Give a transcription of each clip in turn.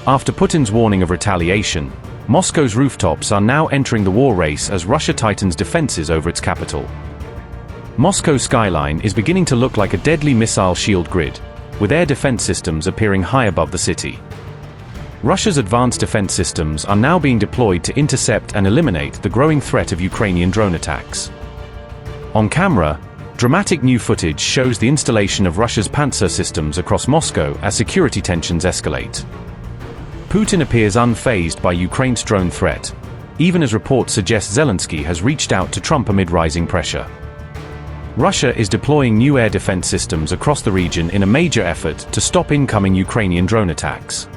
After Putin's warning of retaliation, Moscow's rooftops are now entering the war race as Russia tightens defenses over its capital. Moscow's skyline is beginning to look like a deadly missile shield grid, with air defense systems appearing high above the city. Russia's advanced defense systems are now being deployed to intercept and eliminate the growing threat of Ukrainian drone attacks. On camera, dramatic new footage shows the installation of Russia's Pantsir systems across Moscow as security tensions escalate. Putin appears unfazed by Ukraine's drone threat, even as reports suggest Zelensky has reached out to Trump amid rising pressure. Russia is deploying new air defense systems across the region in a major effort to stop incoming Ukrainian drone attacks.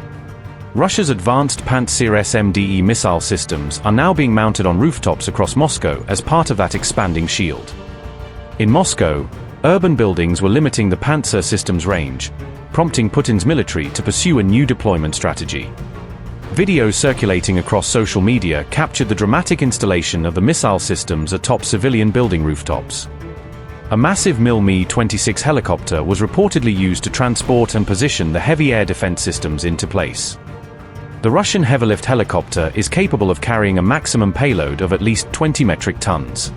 Russia's advanced Pantsir-SMD-E missile systems are now being mounted on rooftops across Moscow as part of that expanding shield. In Moscow, urban buildings were limiting the Pantsir system's range, prompting Putin's military to pursue a new deployment strategy. Videos circulating across social media captured the dramatic installation of the missile systems atop civilian building rooftops. A massive Mi-26 helicopter was reportedly used to transport and position the heavy air defense systems into place. The Russian heavy-lift helicopter is capable of carrying a maximum payload of at least 20 metric tons.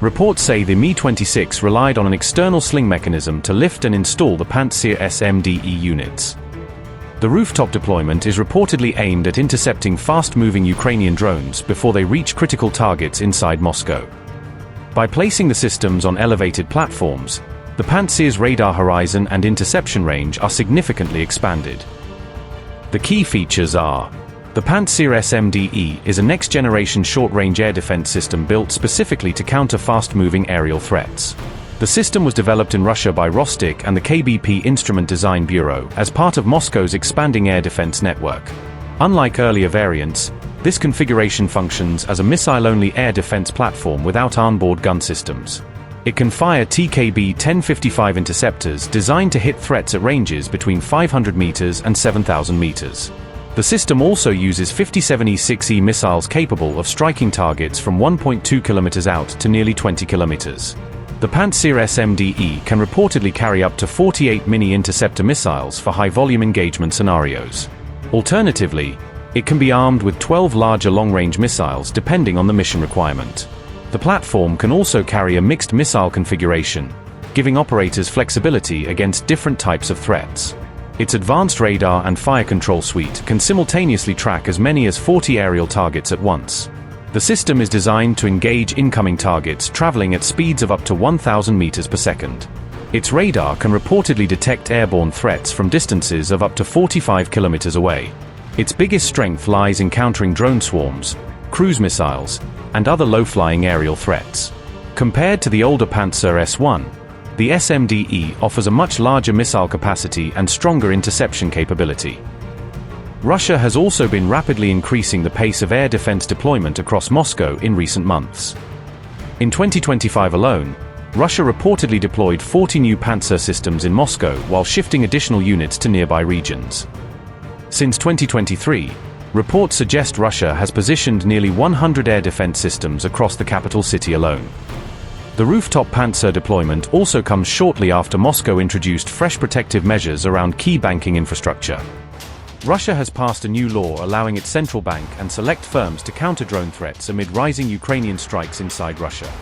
Reports say the Mi-26 relied on an external sling mechanism to lift and install the Pantsir-SMD-E units. The rooftop deployment is reportedly aimed at intercepting fast-moving Ukrainian drones before they reach critical targets inside Moscow. By placing the systems on elevated platforms, the Pantsir's radar horizon and interception range are significantly expanded. The key features are: the Pantsir-SMD-E is a next-generation short-range air defense system built specifically to counter fast-moving aerial threats. The system was developed in Russia by Rostec and the KBP Instrument Design Bureau as part of Moscow's expanding air defense network. Unlike earlier variants, this configuration functions as a missile-only air defense platform without onboard gun systems. It can fire TKB-1055 interceptors designed to hit threats at ranges between 500 meters and 7,000 meters. The system also uses 57E-6E missiles capable of striking targets from 1.2 kilometers out to nearly 20 kilometers. The Pantsir-SMD-E can reportedly carry up to 48 mini-interceptor missiles for high-volume engagement scenarios. Alternatively, it can be armed with 12 larger long-range missiles depending on the mission requirement. The platform can also carry a mixed missile configuration, giving operators flexibility against different types of threats. Its advanced radar and fire control suite can simultaneously track as many as 40 aerial targets at once. The system is designed to engage incoming targets traveling at speeds of up to 1,000 meters per second. Its radar can reportedly detect airborne threats from distances of up to 45 kilometers away. Its biggest strength lies in countering drone swarms, cruise missiles, and other low-flying aerial threats. Compared to the older Pantsir S1, the SMD-E offers a much larger missile capacity and stronger interception capability. Russia has also been rapidly increasing the pace of air defense deployment across Moscow in recent months. In 2025 alone, Russia reportedly deployed 40 new Pantsir systems in Moscow while shifting additional units to nearby regions. Since 2023, reports suggest Russia has positioned nearly 100 air defense systems across the capital city alone. The rooftop Pantsir deployment also comes shortly after Moscow introduced fresh protective measures around key banking infrastructure. Russia has passed a new law allowing its central bank and select firms to counter drone threats amid rising Ukrainian strikes inside Russia.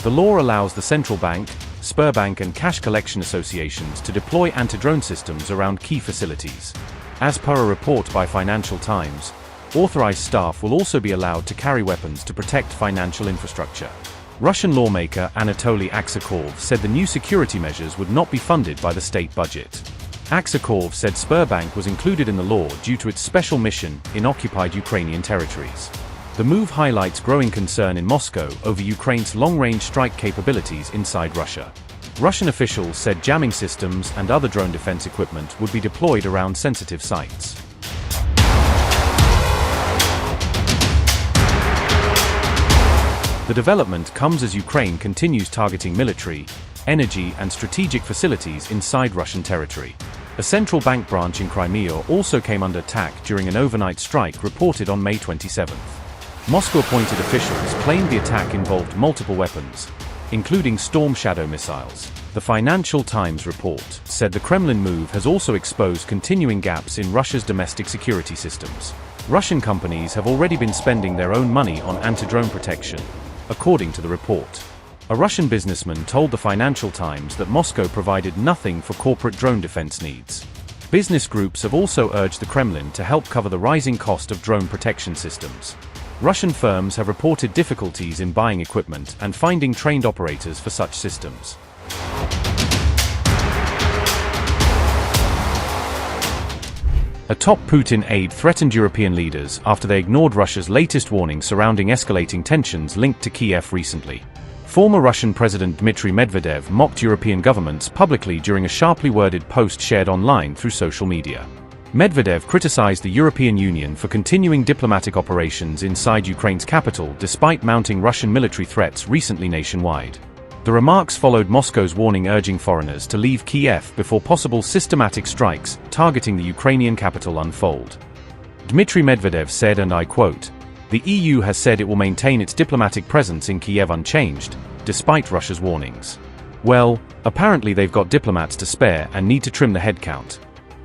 The law allows the central bank, Sberbank and cash collection associations to deploy anti-drone systems around key facilities. As per a report by Financial Times, authorized staff will also be allowed to carry weapons to protect financial infrastructure. Russian lawmaker Anatoly Aksakov said the new security measures would not be funded by the state budget. Aksakov said Sberbank was included in the law due to its special mission in occupied Ukrainian territories. The move highlights growing concern in Moscow over Ukraine's long-range strike capabilities inside Russia. Russian officials said jamming systems and other drone defense equipment would be deployed around sensitive sites. The development comes as Ukraine continues targeting military, energy and strategic facilities inside Russian territory. A central bank branch in Crimea also came under attack during an overnight strike reported on May 27. Moscow-appointed officials claimed the attack involved multiple weapons, including Storm Shadow missiles. The Financial Times report said the Kremlin move has also exposed continuing gaps in Russia's domestic security systems. Russian companies have already been spending their own money on anti-drone protection, according to the report. A Russian businessman told the Financial Times that Moscow provided nothing for corporate drone defense needs. Business groups have also urged the Kremlin to help cover the rising cost of drone protection systems. Russian firms have reported difficulties in buying equipment and finding trained operators for such systems. A top Putin aide threatened European leaders after they ignored Russia's latest warning surrounding escalating tensions linked to Kiev recently. Former Russian President Dmitry Medvedev mocked European governments publicly during a sharply worded post shared online through social media. Medvedev criticized the European Union for continuing diplomatic operations inside Ukraine's capital despite mounting Russian military threats recently nationwide. The remarks followed Moscow's warning urging foreigners to leave Kiev before possible systematic strikes targeting the Ukrainian capital unfold. Dmitry Medvedev said, and I quote, "The EU has said it will maintain its diplomatic presence in Kiev unchanged, despite Russia's warnings. Well, apparently they've got diplomats to spare and need to trim the headcount."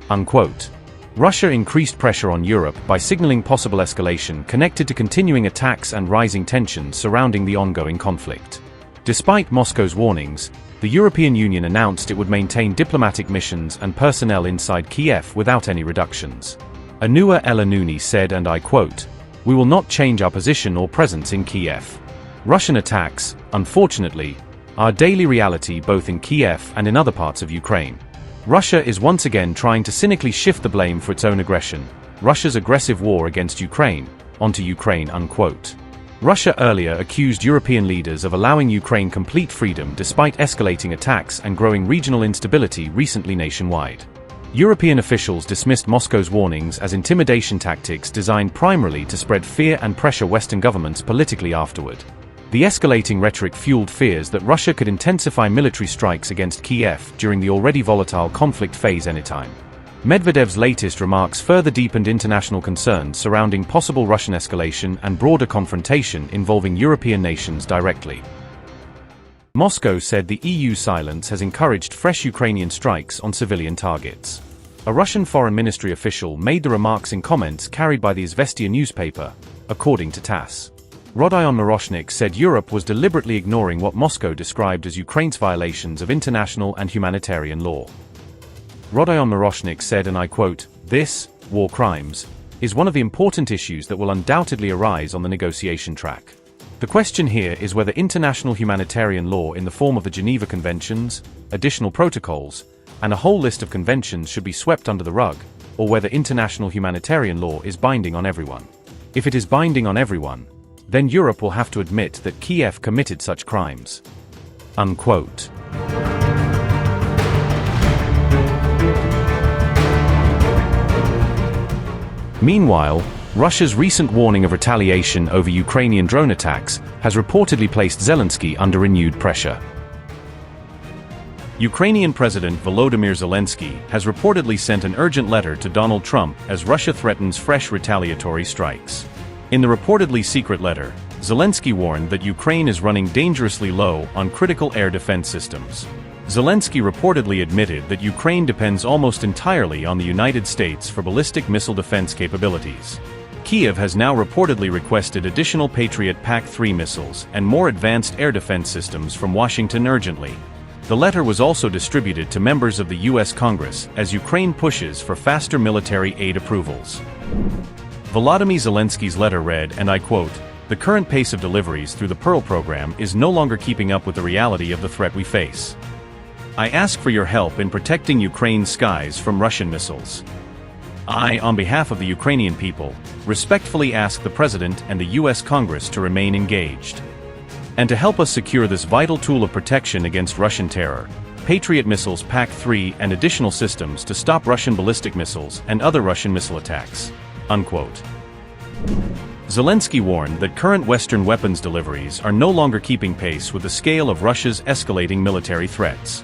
Unquote. Russia increased pressure on Europe by signaling possible escalation connected to continuing attacks and rising tensions surrounding the ongoing conflict. Despite Moscow's warnings, the European Union announced it would maintain diplomatic missions and personnel inside Kiev without any reductions. Anua Elenouni said, and I quote, "We will not change our position or presence in Kiev. Russian attacks, unfortunately, are daily reality both in Kiev and in other parts of Ukraine. Russia is once again trying to cynically shift the blame for its own aggression, Russia's aggressive war against Ukraine, onto Ukraine." Unquote. Russia earlier accused European leaders of allowing Ukraine complete freedom despite escalating attacks and growing regional instability recently nationwide. European officials dismissed Moscow's warnings as intimidation tactics designed primarily to spread fear and pressure Western governments politically afterward. The escalating rhetoric fueled fears that Russia could intensify military strikes against Kiev during the already volatile conflict phase anytime. Medvedev's latest remarks further deepened international concerns surrounding possible Russian escalation and broader confrontation involving European nations directly. Moscow said the EU's silence has encouraged fresh Ukrainian strikes on civilian targets. A Russian foreign ministry official made the remarks in comments carried by the Izvestia newspaper, according to TASS. Rodion Miroshnik said Europe was deliberately ignoring what Moscow described as Ukraine's violations of international and humanitarian law. Rodion Miroshnik said, and I quote, "This, war crimes, is one of the important issues that will undoubtedly arise on the negotiation track. The question here is whether international humanitarian law in the form of the Geneva Conventions, additional protocols, and a whole list of conventions should be swept under the rug, or whether international humanitarian law is binding on everyone. If it is binding on everyone, then Europe will have to admit that Kiev committed such crimes." Unquote. Meanwhile, Russia's recent warning of retaliation over Ukrainian drone attacks has reportedly placed Zelensky under renewed pressure. Ukrainian President Volodymyr Zelensky has reportedly sent an urgent letter to Donald Trump as Russia threatens fresh retaliatory strikes. In the reportedly secret letter, Zelensky warned that Ukraine is running dangerously low on critical air defense systems. Zelensky reportedly admitted that Ukraine depends almost entirely on the United States for ballistic missile defense capabilities. Kiev has now reportedly requested additional Patriot PAC-3 missiles and more advanced air defense systems from Washington urgently. The letter was also distributed to members of the U.S. Congress as Ukraine pushes for faster military aid approvals. Volodymyr Zelensky's letter read, and I quote, "The current pace of deliveries through the Pearl program is no longer keeping up with the reality of the threat we face. I ask for your help in protecting Ukraine's skies from Russian missiles. I, on behalf of the Ukrainian people, respectfully ask the President and the U.S. Congress to remain engaged. And to help us secure this vital tool of protection against Russian terror, Patriot missiles PAC-3 and additional systems to stop Russian ballistic missiles and other Russian missile attacks." Unquote. Zelensky warned that current Western weapons deliveries are no longer keeping pace with the scale of Russia's escalating military threats.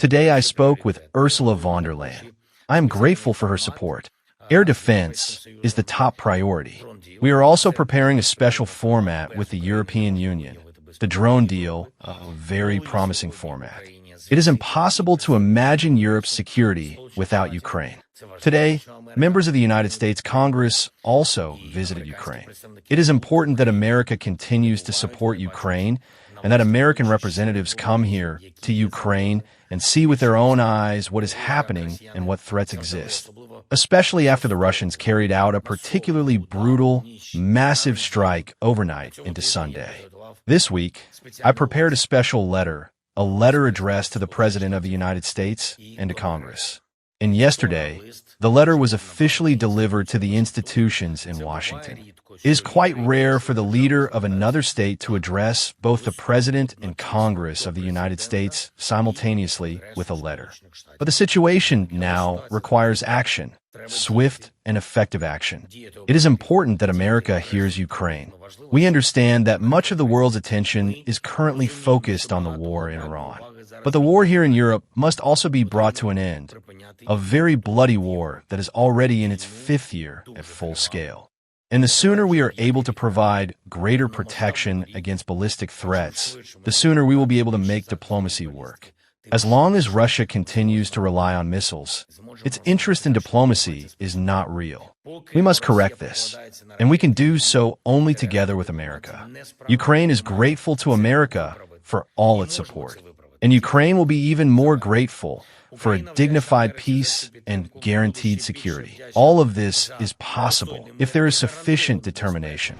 Today I spoke with Ursula von der Leyen. I am grateful for her support. Air defense is the top priority. We are also preparing a special format with the European Union. The drone deal, a very promising format. It is impossible to imagine Europe's security without Ukraine. Today, members of the United States Congress also visited Ukraine. It is important that America continues to support Ukraine and that American representatives come here to Ukraine and see with their own eyes what is happening and what threats exist, especially after the Russians carried out a particularly brutal, massive strike overnight into Sunday. This week, I prepared a special letter, a letter addressed to the President of the United States and to Congress. And yesterday, the letter was officially delivered to the institutions in Washington. It is quite rare for the leader of another state to address both the President and Congress of the United States simultaneously with a letter. But the situation now requires action, swift and effective action. It is important that America hears Ukraine. We understand that much of the world's attention is currently focused on the war in Iran. But the war here in Europe must also be brought to an end, a very bloody war that is already in its fifth year at full scale. And the sooner we are able to provide greater protection against ballistic threats, the sooner we will be able to make diplomacy work. As long as Russia continues to rely on missiles, its interest in diplomacy is not real. We must correct this, and we can do so only together with America. Ukraine is grateful to America for all its support, and Ukraine will be even more grateful for a dignified peace and guaranteed security. All of this is possible if there is sufficient determination.